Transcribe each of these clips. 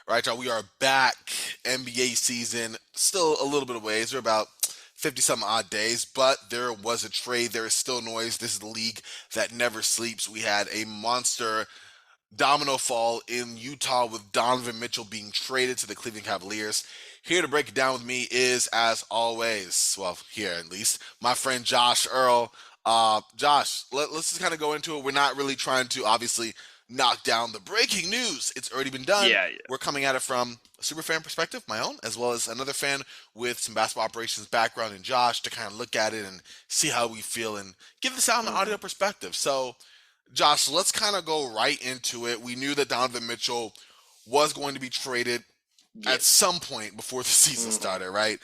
All right, y'all, we are back. NBA season, still a little bit of ways. We're about 50 some odd days, but there was a trade. There is still noise. This is the league that never sleeps. We had a monster domino fall in Utah with Donovan Mitchell being traded to the Cleveland Cavaliers. Here to break it down with me is, as always, well, here at least, my friend Josh Earl. Josh, let's just kind of go into it. We're not really trying to obviously knock down the breaking news. It's already been done. Yeah, We're coming at it from a super fan perspective, my own, as well as another fan with some basketball operations background in Josh to kind of look at it and see how we feel and give this out an yeah. audio perspective. So, Josh, let's kind of go right into it. We knew that Donovan Mitchell was going to be traded at Yes. some point before the season hmm started, right?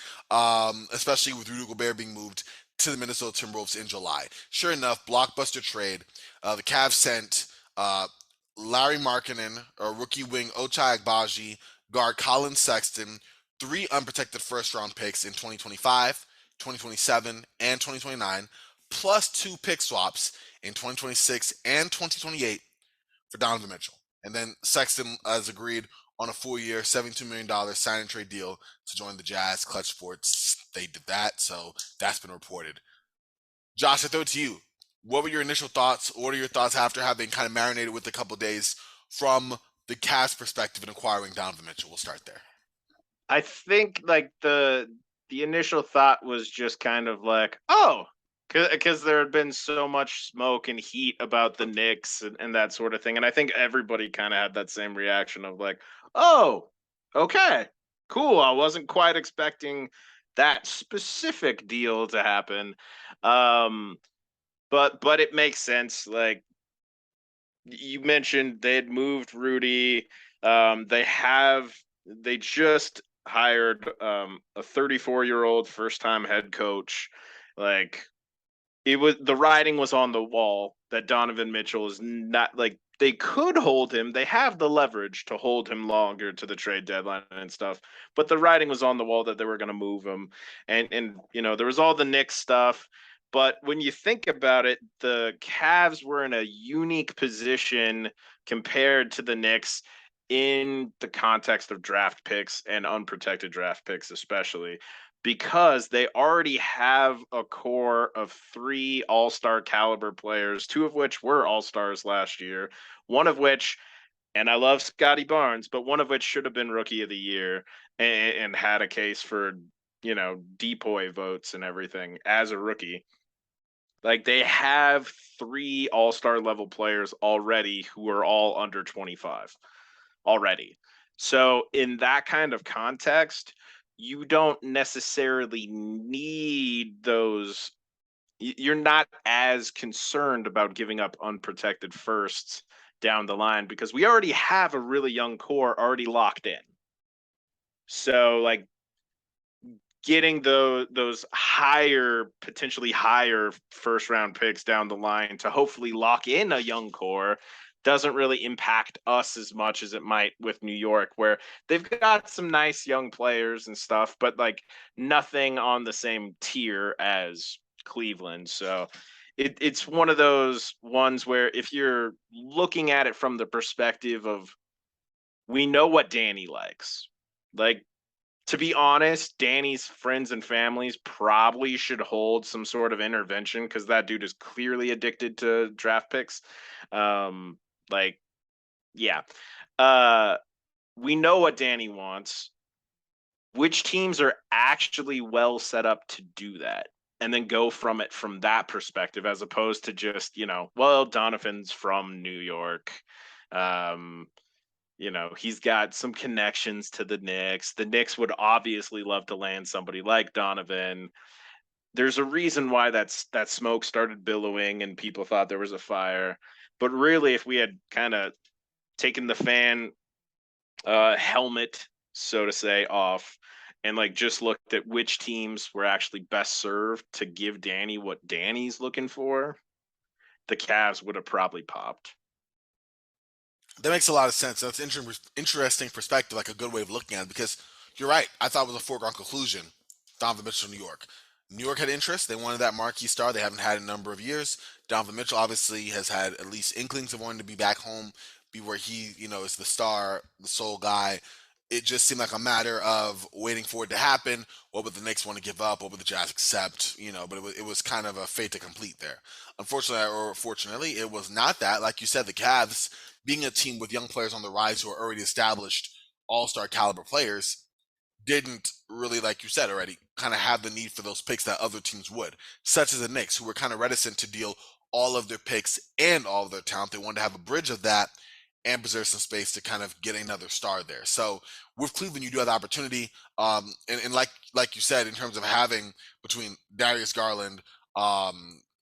Especially with Rudy Gobert being moved to the Minnesota Timberwolves in July. Sure enough, blockbuster trade. The Cavs sent Larry Markkinen, rookie wing Ochai Agbaji, guard Colin Sexton, three unprotected first-round picks in 2025, 2027, and 2029, plus two pick swaps in 2026 and 2028 for Donovan Mitchell. And then Sexton has agreed on a 4 year, $72 million sign and trade deal to join the Jazz. Clutch Sports, they did that, so that's been reported. Josh, I throw it to you. What were your initial thoughts? What are your thoughts after having kind of marinated with a couple days from the Cavs perspective in acquiring Donovan Mitchell? We'll start there. I think like the initial thought was just kind of like, oh, because there had been so much smoke and heat about the Knicks and that sort of thing, and I think everybody kind of had that same reaction of like, oh, okay, cool. I wasn't quite expecting that specific deal to happen, um, but it makes sense. Like you mentioned, they had moved Rudy. They just hired a 34-year-old first time head coach. Like the writing was on the wall that Donovan Mitchell is not like they could hold him. They have the leverage to hold him longer to the trade deadline and stuff. But the writing was on the wall that they were going to move him. And there was all the Knicks stuff. But when you think about it, the Cavs were in a unique position compared to the Knicks in the context of draft picks and unprotected draft picks, especially because they already have a core of three all-star caliber players, two of which were all-stars last year, one of which, and I love Scotty Barnes, but one of which should have been rookie of the year and had a case for, depoy votes and everything as a rookie. Like they have three all-star level players already who are all under 25 already. So in that kind of context, you don't necessarily need those. You're not as concerned about giving up unprotected firsts down the line because we already have a really young core already locked in. So like getting those potentially higher first round picks down the line to hopefully lock in a young core doesn't really impact us as much as it might with New York, where they've got some nice young players and stuff, but like nothing on the same tier as Cleveland. So it's one of those ones where if you're looking at it from the perspective of we know what Danny likes, like to be honest, Danny's friends and families probably should hold some sort of intervention because that dude is clearly addicted to draft picks. Um, like, yeah. Uh, we know what Danny wants. Which teams are actually well set up to do that? And then go from it from that perspective, as opposed to just, well, Donovan's from New York. Um, he's got some connections to the Knicks. The Knicks would obviously love to land somebody like Donovan. There's a reason why that smoke started billowing and people thought there was a fire. But really, if we had kind of taken the fan helmet, so to say, off and like just looked at which teams were actually best served to give Danny what Danny's looking for, the Cavs would have probably popped. That makes a lot of sense. That's interesting perspective, like a good way of looking at it. Because you're right. I thought it was a foregone conclusion. Donovan Mitchell, New York. New York had interest. They wanted that marquee star. They haven't had in a number of years. Donovan Mitchell obviously has had at least inklings of wanting to be back home, be where he, is the star, the sole guy. it just seemed like a matter of waiting for it to happen. What would the Knicks want to give up? What would the Jazz accept? But it was kind of a fate to complete there. Unfortunately, or fortunately, it was not that. Like you said, the Cavs, being a team with young players on the rise who are already established all-star caliber players, didn't really, like you said already, kind of have the need for those picks that other teams would, such as the Knicks, who were kind of reticent to deal all of their picks and all of their talent. They wanted to have a bridge of that and preserve some space to kind of get another star there. So with Cleveland, you do have the opportunity, and like you said, in terms of having between Darius Garland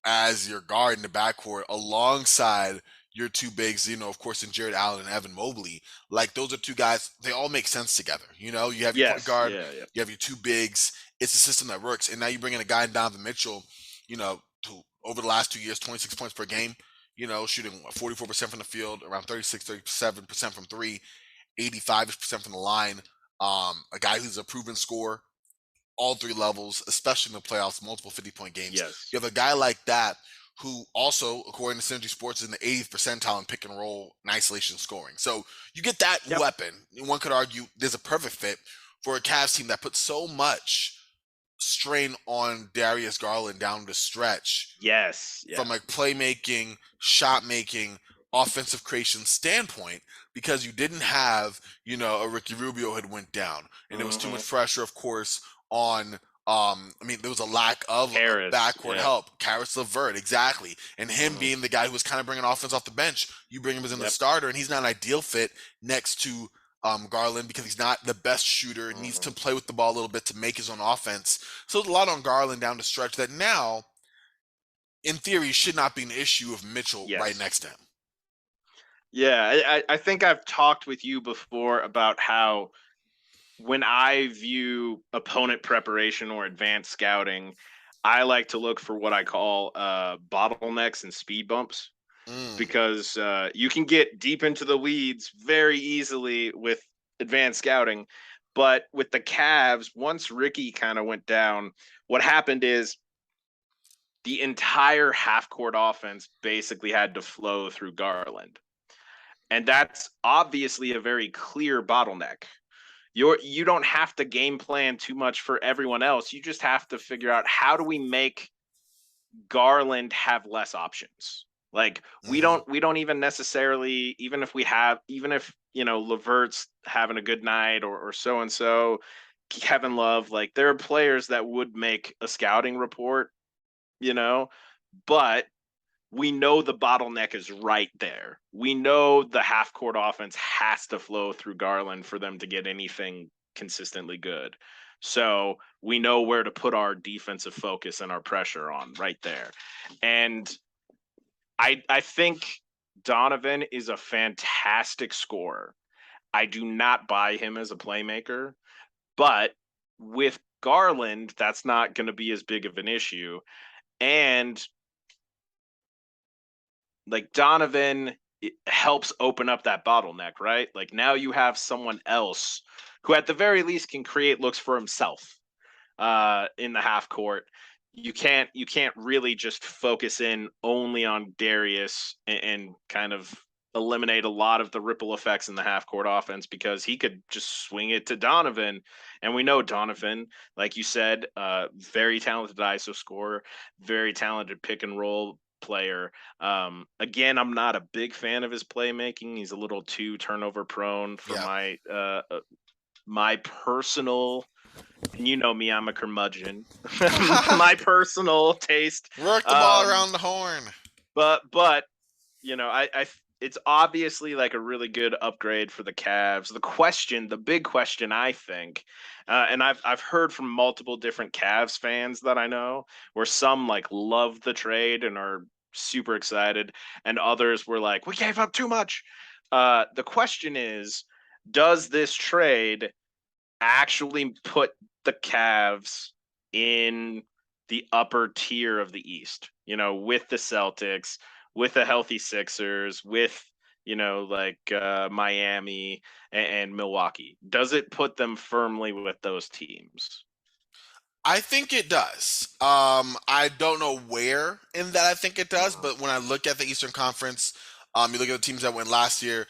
as your guard in the backcourt alongside your two bigs, of course, in Jared Allen and Evan Mobley. Like those are two guys, they all make sense together. You have your point Yes, guard, yeah, yeah. you have your two bigs. It's a system that works. And now you bring in a guy in Donovan Mitchell, who over the last 2 years, 26 points per game, shooting 44% from the field, around 36, 37% from three, 85% from the line. A guy who's a proven scorer, all three levels, especially in the playoffs, multiple 50-point games. Yes. You have a guy like that who also, according to Synergy Sports, is in the 80th percentile in pick and roll and isolation scoring. So you get that Yep. weapon. One could argue there's a perfect fit for a Cavs team that puts so much strain on Darius Garland down the stretch Yes. from Yeah. like playmaking, shot making, offensive creation standpoint, because you didn't have, a Ricky Rubio had went down, and there was too Mm-hmm. much pressure, of course, on. There was a lack of Harris. backcourt Yeah. help. Karis LeVert, exactly, and him Mm-hmm. being the guy who was kind of bringing offense off the bench. You bring him as in the Yep. starter, and he's not an ideal fit next to Garland because he's not the best shooter. Needs Mm-hmm. to play with the ball a little bit to make his own offense. So there's a lot on Garland down the stretch that now, in theory, should not be an issue of Mitchell right Yes. next to him. Yeah. I think I've talked with you before about how when I view opponent preparation or advanced scouting, I like to look for what I call bottlenecks and speed bumps, Mm, because you can get deep into the weeds very easily with advanced scouting. But with the Cavs, once Ricky kind of went down, what happened is the entire half court offense basically had to flow through Garland. And that's obviously a very clear bottleneck. You don't have to game plan too much for everyone else. You just have to figure out, how do we make Garland have less options? Like we hmm don't we don't even necessarily, even if Levert's having a good night, or so and so, Kevin Love, like there are players that would make a scouting report, you know, but we know the bottleneck is right there. We know the half court offense has to flow through Garland for them to get anything consistently good. So we know where to put our defensive focus and our pressure on right there. And I think Donovan is a fantastic scorer. I do not buy him as a playmaker, but with Garland, that's not going to be as big of an issue. And like Donovan, it helps open up that bottleneck, right? Like now you have someone else who at the very least can create looks for himself in the half court. You can't really just focus in only on Darius and kind of eliminate a lot of the ripple effects in the half court offense, because he could just swing it to Donovan. And we know Donovan, like you said, very talented ISO scorer, very talented pick and roll player. Again, I'm not a big fan of his playmaking. He's a little too turnover prone for Yeah. my personal, and you know me, I'm a curmudgeon. My personal taste. Work the ball Um, around the horn. but I it's obviously like a really good upgrade for the Cavs. The big question, I think, and I've heard from multiple different Cavs fans that I know, where some like love the trade and are super excited, and others were like, we gave up too much. The question is, does this trade actually put the Cavs in the upper tier of the East, with the Celtics, with the healthy Sixers, with, Miami and Milwaukee? Does it put them firmly with those teams? I think it does. I don't know where in that I think it does, Mhm. but when I look at the Eastern Conference, you look at the teams that went last year.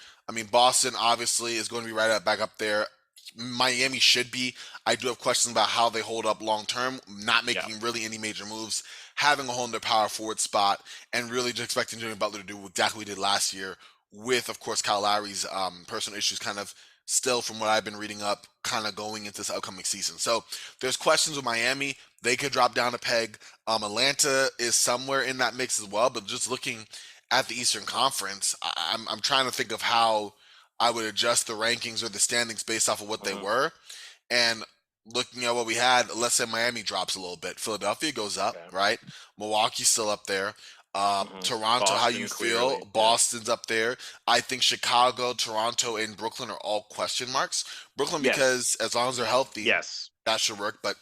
Boston obviously is going to be right back up there. Miami should be. I do have questions about how they hold up long term, not Yeah. making really any major moves, having a hole in their power forward spot, and really just expecting Jimmy Butler to do exactly what he did last year. With, of course, Kyle Lowry's personal issues, kind of still from what I've been reading up, kind of going into this upcoming season. So there's questions with Miami. They could drop down a peg. Atlanta is somewhere in that mix as well. But just looking at the Eastern Conference, I'm trying to think of how I would adjust the rankings or the standings based off of what they Hmm. were. And looking at what we had, let's say Miami drops a little bit. Philadelphia goes up, Okay. right? Milwaukee's still up there. Toronto, how you Boston, feel? clearly. Yeah. Boston's up there. I think Chicago, Toronto, and Brooklyn are all question marks. Brooklyn, Yes. because as long as they're healthy, Yes. that should work. But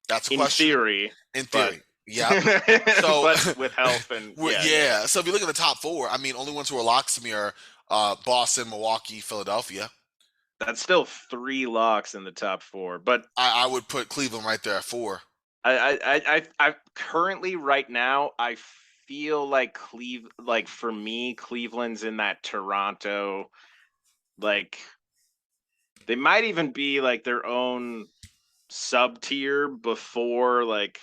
that's a In question theory, in but theory. Yep. So, but with health and yeah. yeah. So if you look at the top four, I mean, only ones who are locks to me are Boston, Milwaukee, Philadelphia. That's still three locks in the top four. But I would put Cleveland right there at four. I currently right now I feel like like for me, Cleveland's in that Toronto, like they might even be like their own sub tier before like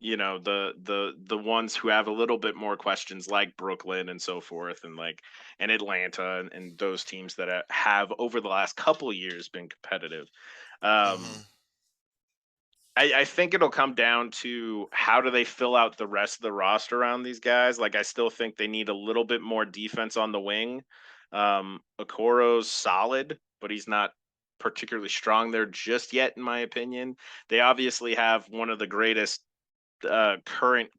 the ones who have a little bit more questions like Brooklyn and so forth and like and Atlanta and those teams that have over the last couple of years been competitive. Hmm. um I think it'll come down to how do they fill out the rest of the roster around these guys. Like I still think they need a little bit more defense on the wing. Okoro's solid, but he's not particularly strong there just yet, in my opinion. They obviously have one of the greatest current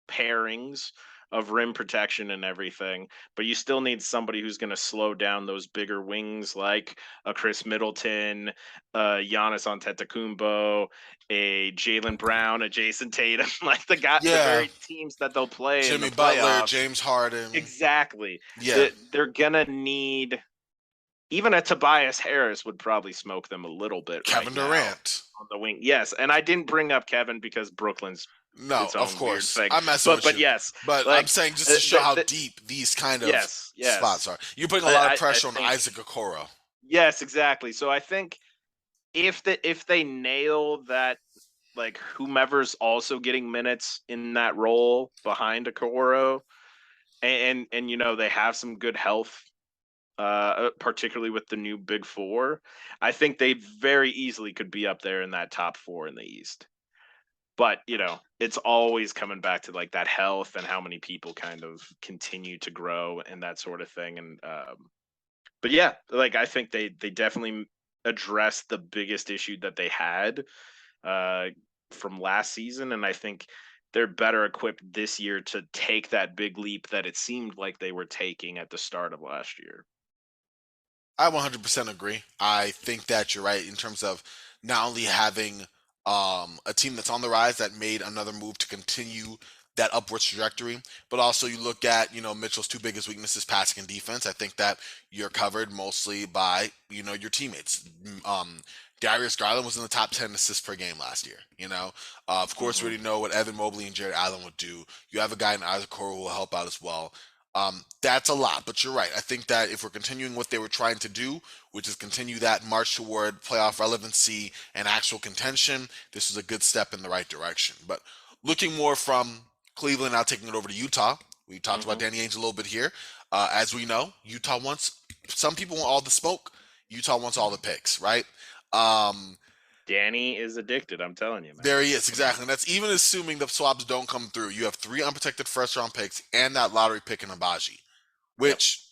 pairings of rim protection and everything, but you still need somebody who's going to slow down those bigger wings like a Chris Middleton, Giannis Antetokounmpo, a Jalen Brown, a Jason Tatum, like the Yeah. very teams that they'll play in the Jimmy Butler, playoffs. James Harden. Exactly. Yeah. They're gonna need even a Tobias Harris would probably smoke them a little bit right Kevin now Durant. on the wing. Yes, and I didn't bring up Kevin because Brooklyn's No, its of own weird course. thing. I'm messing But with but you. yes, But I'm like saying just to show how the deep these kind of yes, spots yes. are. You're putting a lot of I pressure on think Isaac Okoro. yes, exactly. So I think if they nail that, like whomever's also getting minutes in that role behind Okoro, and they have some good health, particularly with the new Big Four, I think they very easily could be up there in that top four in the East. But it's always coming back to like that health and how many people kind of continue to grow and that sort of thing. And but yeah, like I think they definitely addressed the biggest issue that they had uh, from last season, and I think they're better equipped this year to take that big leap that it seemed like they were taking at the start of last year. I 100% agree. I think that you're right in terms of not only having a team that's on the rise that made another move to continue that upwards trajectory, but also you look at Mitchell's two biggest weaknesses, passing and defense. I think that you're covered mostly by your teammates. Darius Garland was in the top 10 assists per game last year. Of course, we Hmm. already know what Evan Mobley and Jared Allen would do. You have a guy in Isaac Okoro who will help out as well. That's a lot, but you're right. I think that if we're continuing what they were trying to do, which is continue that march toward playoff relevancy and actual contention, this is a good step in the right direction. But looking more from Cleveland, now taking it over to Utah. We talked about Hmm. Danny Ainge a little bit here. As we know, Utah wants some people want all the smoke. Utah wants all the picks, right? Um, Danny is addicted. I'm telling you, man. there he is, exactly. And that's even assuming the swaps don't come through. You have three unprotected first round picks and that lottery pick in Abaji, Yep. which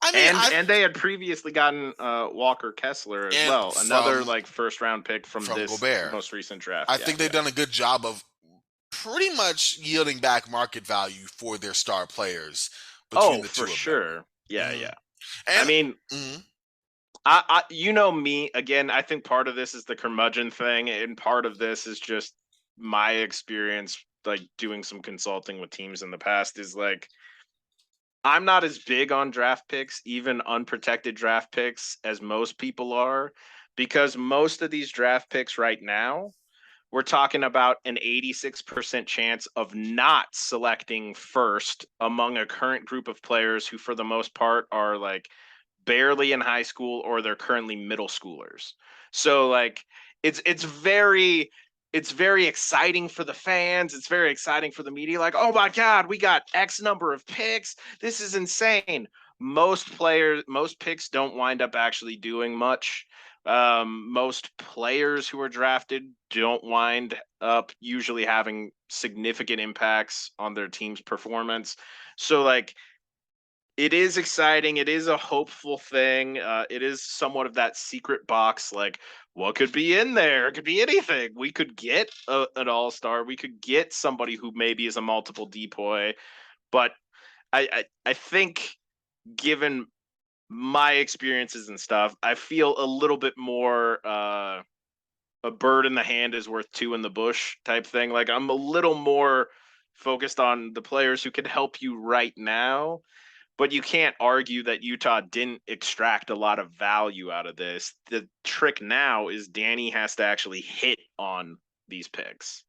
I mean, And I and they had previously gotten Walker Kessler as and well, another from like first round pick from this Gobert, most recent draft. I Yeah, think they've yeah. done a good job of pretty much yielding back market value for their star players between Oh, the for two of them. sure. Yeah, Hmm. yeah. I And mean, mhm, you know me again. I think part of this is the curmudgeon thing, and part of this is just my experience, like doing some consulting with teams in the past. Is like I'm not as big on draft picks, even unprotected draft picks, as most people are, because most of these draft picks right now, we're talking about an 86% chance of not selecting first among a current group of players who, for the most part, are like barely in high school or they're currently middle schoolers. So like it's very exciting for the fans. It's very exciting for the media. Like, oh my God, we got X number of picks. This is insane. Most picks don't wind up actually doing much. Most players who are drafted don't wind up usually having significant impacts on their team's performance. So like it is exciting. It is a hopeful thing. It is somewhat of that secret box. Like, what could be in there? It could be anything. We could get an all-star. We could get somebody who maybe is a multiple depoy. But I think, given my experiences and stuff, I feel a little bit more a bird in the hand is worth two in the bush type thing. Like, I'm a little more focused on the players who can help you right now, but you can't argue that Utah didn't extract a lot of value out of this. The trick now is Danny has to actually hit on these picks.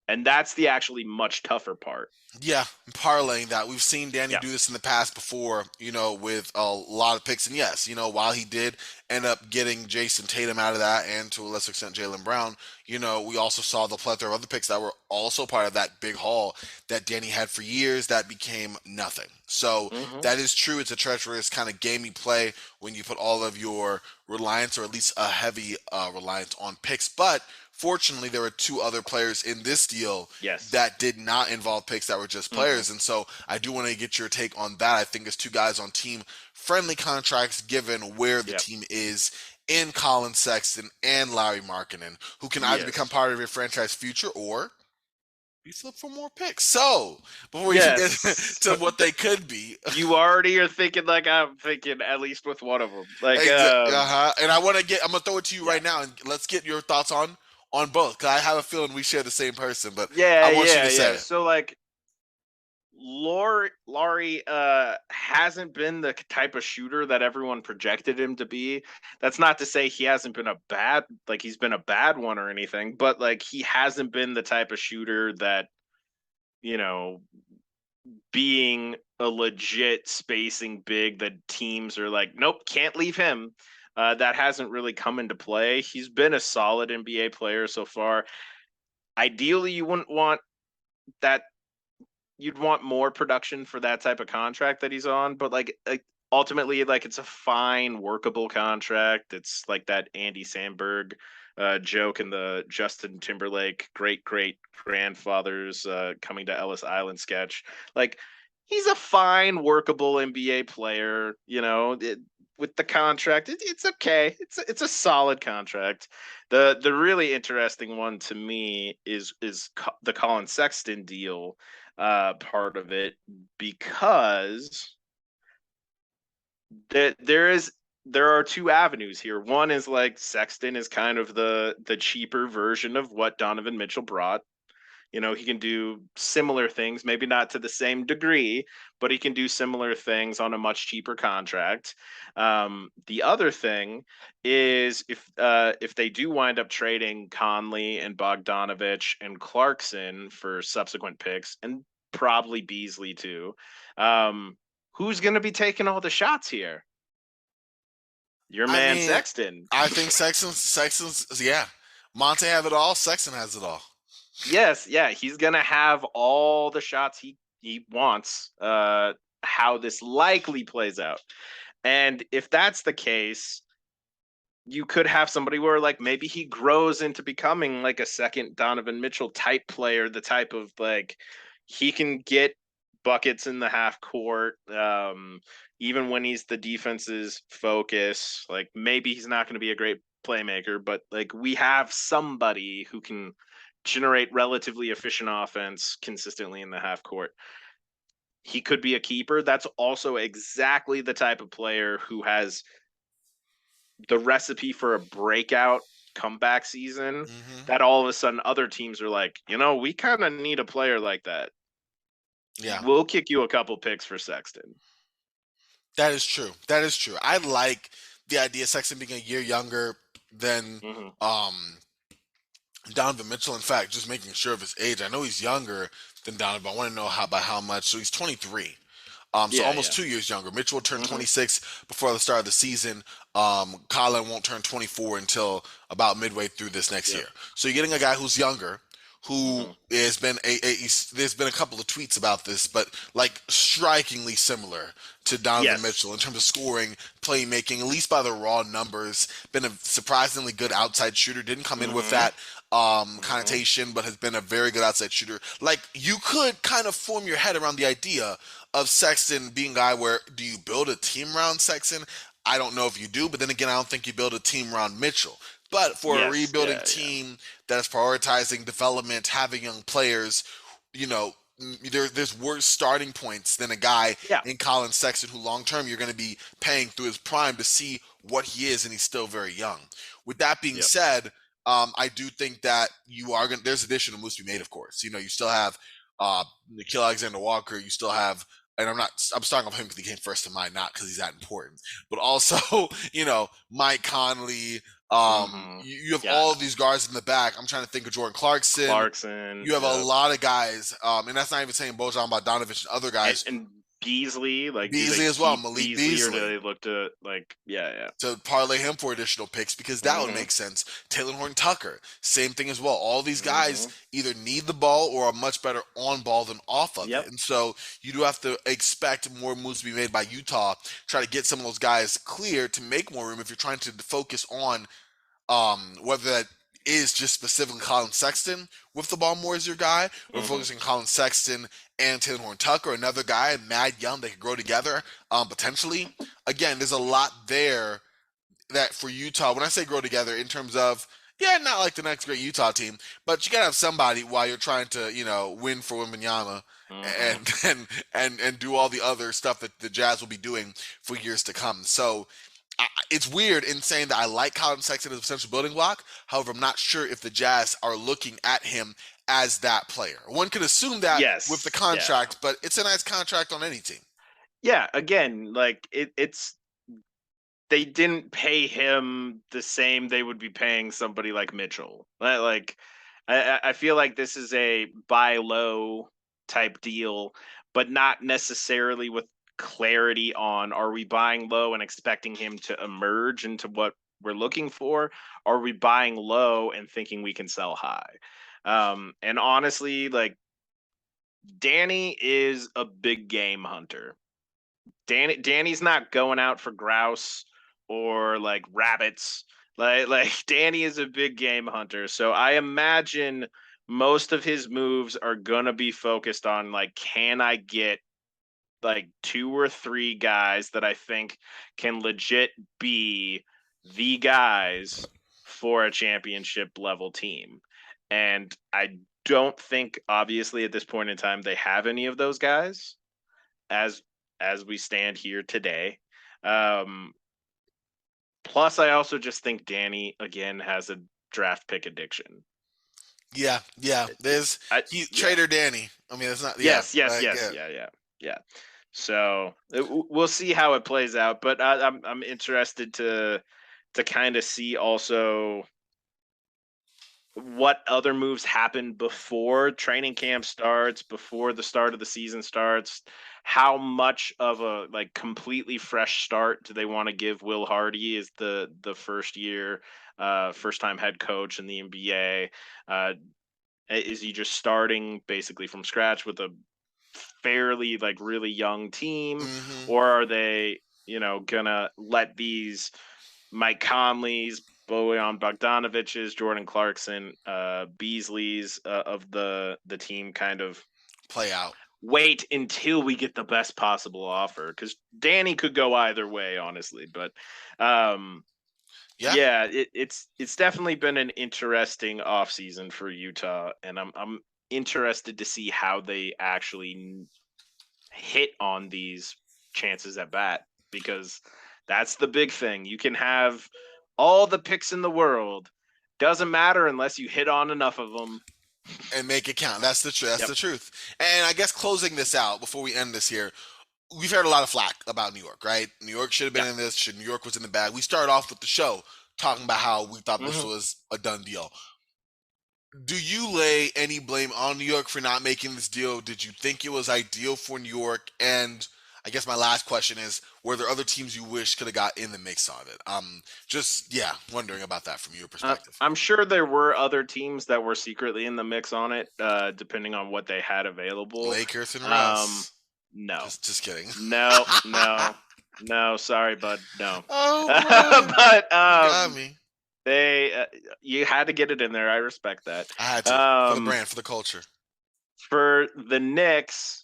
And that's the actually much tougher part. Yeah, parlaying that. We've seen Danny Yeah. do this in the past before, with a lot of picks. And yes, while he did end up getting Jason Tatum out of that and to a lesser extent Jaylen Brown, we also saw the plethora of other picks that were also part of that big haul that Danny had for years that became nothing. So Mm-hmm. that is true. It's a treacherous kind of game you play when you put all of your reliance, or at least a heavy reliance, on picks. But fortunately, there were two other players in this deal Yes. that did not involve picks, that were just Mm-hmm. players. And so I do want to get your take on that. I think it's two guys on team friendly contracts given where the Yep. team is in Colin Sexton and Larry Markkinen, who can either become Yes. part of your franchise future or be flipped for more picks. So before we get Yes. to what they could be, You already are thinking like I'm thinking, at least with one of them. Like, uh-huh. And I'm gonna throw it to you yeah. right now, and let's get your thoughts on both. Cause I have a feeling we share the same person, but Yeah, I want you yeah, to say yeah. it. So like Laurie hasn't been the type of shooter that everyone projected him to be. That's not to say he hasn't been he's been a bad one or anything, but like he hasn't been the type of shooter that, you know, being a legit spacing big that teams are like, nope, can't leave him. That hasn't really come into play. He's been a solid NBA player so far. Ideally, you wouldn't want that you'd want more production for that type of contract that he's on, but like ultimately, like, it's a fine workable contract. It's like that Andy Samberg joke in the Justin Timberlake great grandfather's coming to Ellis Island sketch. Like, he's a fine workable NBA player, with the contract. It's okay. It's a solid contract. The really interesting one to me is the Colin Sexton deal, part of it, because there are two avenues here. One is like Sexton is kind of the cheaper version of what Donovan Mitchell brought. He can do similar things, maybe not to the same degree, but he can do similar things on a much cheaper contract. The other thing is, if they do wind up trading Conley and Bogdanovich and Clarkson for subsequent picks, and probably Beasley too, who's going to be taking all the shots here? Your I man mean, Sexton. I think Sexton's yeah. Monte have it all. Sexton has it all. Yes, yeah, he's gonna have all the shots he wants. How this likely plays out, and if that's the case, you could have somebody where, like, maybe he grows into becoming like a second Donovan Mitchell type player, the type of, like, he can get buckets in the half court, even when he's the defense's focus. Like, maybe he's not going to be a great playmaker, but like, we have somebody who can generate relatively efficient offense consistently in the half court. He could be a keeper. That's also exactly the type of player who has the recipe for a breakout comeback season, Hmm. that all of a sudden other teams are like, we kind of need a player like that. Yeah, We'll kick you a couple picks for Sexton. that is true. That is true. I like the idea of Sexton being a year younger than Mm-hmm. um, Donovan Mitchell. In fact, just making sure of his age. I know he's younger than Donovan, but I want to know by how much. So he's 23. So Yeah, almost yeah. 2 years younger. Mitchell will turn Hmm. 26 before the start of the season. Colin won't turn 24 until about midway through this next Yep. year. So you're getting a guy who's younger, who Hmm. has been there's been a couple of tweets about this, but like strikingly similar to Donovan Yes. Mitchell in terms of scoring, playmaking, at least by the raw numbers. Been a surprisingly good outside shooter. Didn't come in with Hmm. that Hmm. connotation, but has been a very good outside shooter. Like you could kind of form your head around the idea of Sexton being a guy where do you build a team around Sexton? I don't know if you do, but then again, I don't think you build a team around Mitchell. But for a Yes. rebuilding Yeah, yeah. team that is prioritizing development, having young players, you know, there's worse starting points than a guy Yeah. in Colin Sexton who long term you're going to be paying through his prime to see what he is, and he's still very young. With that being Yep. said, I do think that you are going. There's additional moves to be made, of course. You still have Nikhil Alexander Walker. You still have, and I'm starting off him because he came first to mind, not because he's that important, but also, Mike Conley. Hmm. You have Yeah, I all of know. these guards in the back. I'm trying to think of Jordan Clarkson. Clarkson. You have a Yep. lot of guys, and that's not even saying Bojan Bogdanovic and other And guys. and Beasley, like, do they Beasley as well, keep Malik Beasley or do Beasley, they look to, like, yeah, to parlay him for additional picks because yeah. that would Hmm. make sense. Taylor Horn Tucker, same thing as well. All these guys Hmm. either need the ball or are much better on ball than off of it. Yep. And so you do have to expect more moves to be made by Utah, try to get some of those guys clear to make more room if you're trying to focus on whether that is just specifically Colin Sexton with the ball more as your guy, or Hmm. focusing Colin Sexton and Taylor Horn Tucker, another guy, Mad Young, they could grow together potentially. Again, there's a lot there that for Utah, when I say grow together in terms of, yeah, not like the next great Utah team, but you gotta have somebody while you're trying to, win for Wembanyama Hmm. and do all the other stuff that the Jazz will be doing for years to come. So it's weird in saying that I like Colin Sexton as a potential building block. However, I'm not sure if the Jazz are looking at him as that player. One could assume that with the Yes. Yeah. contract, but it's a nice contract on any team. Yeah. Again, like, it's they didn't pay him the same they would be paying somebody like Mitchell. Like, I feel like this is a buy low type deal, but not necessarily with clarity on, are we buying low and expecting him to emerge into what we're looking for? Are we buying low and thinking we can sell high? And honestly, like, Danny is a big game hunter. Danny's not going out for grouse or like rabbits. Like Danny is a big game hunter. So I imagine most of his moves are gonna be focused on, like, can I get like two or three guys that I think can legit be the guys for a championship level team. And I don't think, obviously, at this point in time they have any of those guys as we stand here today. Um, Plus, I also just think Danny again has a draft pick addiction. Yeah, yeah. There's he Yeah. Trader Danny. I mean, it's not. Yeah, Yes, yes, like, yes, yeah. yeah, yeah, yeah. So we'll see how it plays out, but I'm interested to kind of see also what other moves happen before training camp starts, before the start of the season starts. How much of a, like, completely fresh start do they want to give Will Hardy as the first year, first time head coach in the NBA? Uh, is he just starting basically from scratch with a fairly, like, really young team, Hmm. or are they, gonna let these Mike Conley's, Bojan Bogdanovic's, Jordan Clarkson, Beasley's, of the team kind of Play out. wait until we get the best possible offer? Because Danny could go either way, honestly. But um, Yeah, yeah, it's definitely been an interesting offseason for Utah, and I'm interested to see how they actually hit on these chances at bat, because that's the big thing. You can have all the picks in the world, doesn't matter unless you hit on enough of them. and make it count. That's Yep. the truth. And I guess closing this out before we end this here, we've heard a lot of flack about New York, right? New York should have been Yeah. in this. Should New York was in the bag. We started off with the show talking about how we thought this Hmm. was a done deal. Do you lay any blame on New York for not making this deal? Did you think it was ideal for New York? And I guess my last question is: were there other teams you wish could have got in the mix of it? Just yeah, wondering about that from your perspective. I'm sure there were other teams that were secretly in the mix on it, depending on what they had available. Lakers and Um, Russ. no, Just kidding. no, no, no. Sorry, bud. No. Oh, bro, But you got me. they you had to get it in there. I respect that. I had to for the Um, brand, for the culture. for the Knicks,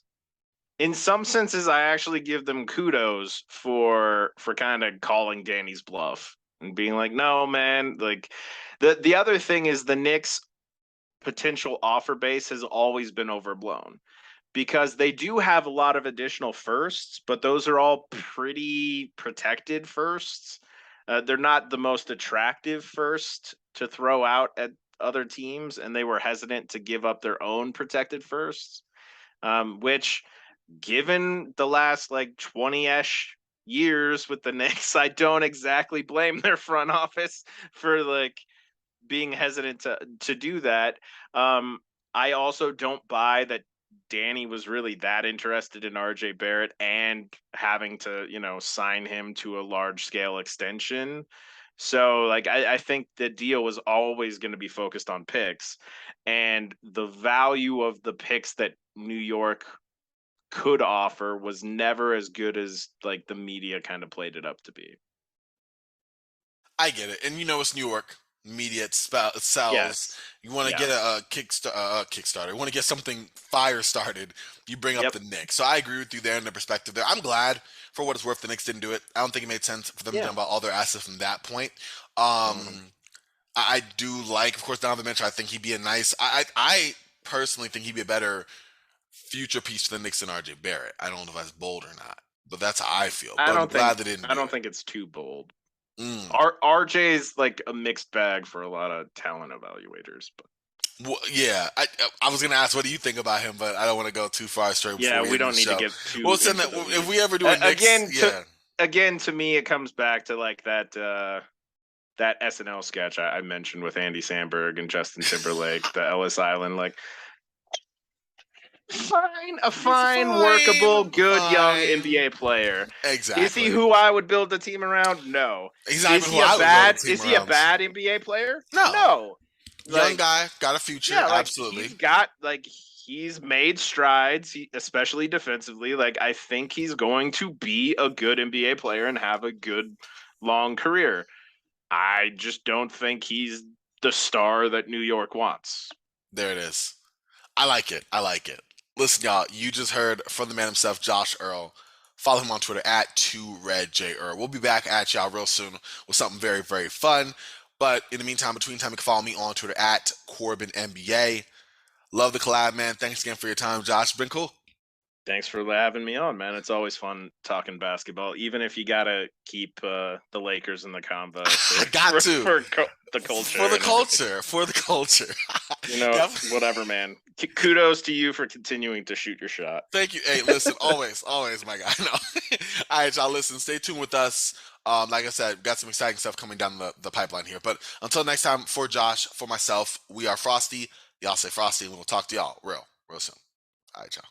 in some senses, I actually give them kudos for kind of calling Danny's bluff and being like, no, man. Like the other thing is the Knicks' potential offer base has always been overblown because they do have a lot of additional firsts, but those are all pretty protected firsts. They're not the most attractive first to throw out at other teams, and they were hesitant to give up their own protected firsts, which, given the last like 20-ish years with the Knicks, I don't exactly blame their front office for like being hesitant to do that. Um, I also don't buy that Danny was really that interested in RJ Barrett and having to, sign him to a large scale extension. So, like, I think the deal was always going to be focused on picks, and the value of the picks that New York could offer was never as good as like the media kind of played it up to be. I get it, and it's New York. Media it sells. Yes. You want to Yeah. get a Kickstarter. You want to get something fire started. You bring up Yep. the Knicks. So I agree with you there in the perspective there. I'm glad for what it's worth the Knicks didn't do it. I don't think it made sense for them to Yeah. dump out all their assets from that point. Mhm. I do like, of course, Donovan Mitchell. I think he'd be a nice. I personally think he'd be a better future piece for the Knicks than RJ Barrett. I don't know if that's bold or not, but that's how I feel. I But I'm don't think glad they didn't I do don't it. think it's too bold. Mm. RJ's like a mixed bag for a lot of talent evaluators, but Well, yeah, I was gonna ask what do you think about him, but I don't want to go too far straight before yeah, we we end the don't need to show. get We'll too send into that the if we weeds. ever do a Knicks. Yeah, Again to me it comes back to like that SNL sketch I mentioned with Andy Samberg and Justin Timberlake, the Ellis Island, like a it's fine, workable, fine, good young fine. NBA player. Is he Exactly. who I would build a team around? No. He's not even who I would build a team Is he a around. bad NBA player? No, No. young Like, guy, got a future. yeah, like Absolutely. he's made strides, especially defensively. Like, I think he's going to be a good NBA player and have a good long career. I just don't think he's the star that New York wants. There it is. I like it. I like it. Listen, y'all, you just heard from the man himself, Josh Earl. Follow him on Twitter at 2RedJEarl. We'll be back at y'all real soon with something very, very fun. But in the meantime, between time, you can follow me on Twitter at CorbinNBA. Love the collab, man. Thanks again for your time, Josh. It's been cool. Thanks for having me on, man. It's always fun talking basketball, even if you gotta keep the Lakers in the convo I got to. the culture For the and everything. culture. For the culture. Yep. Whatever, man. Kudos to you for continuing to shoot your shot. Thank you. Hey, listen, always, always, my guy. No. All right, y'all, listen, stay tuned with us. Like I said, got some exciting stuff coming down the pipeline here. But until next time, for Josh, for myself, we are Frosty. Y'all say Frosty, and we'll talk to y'all real soon. All right, y'all.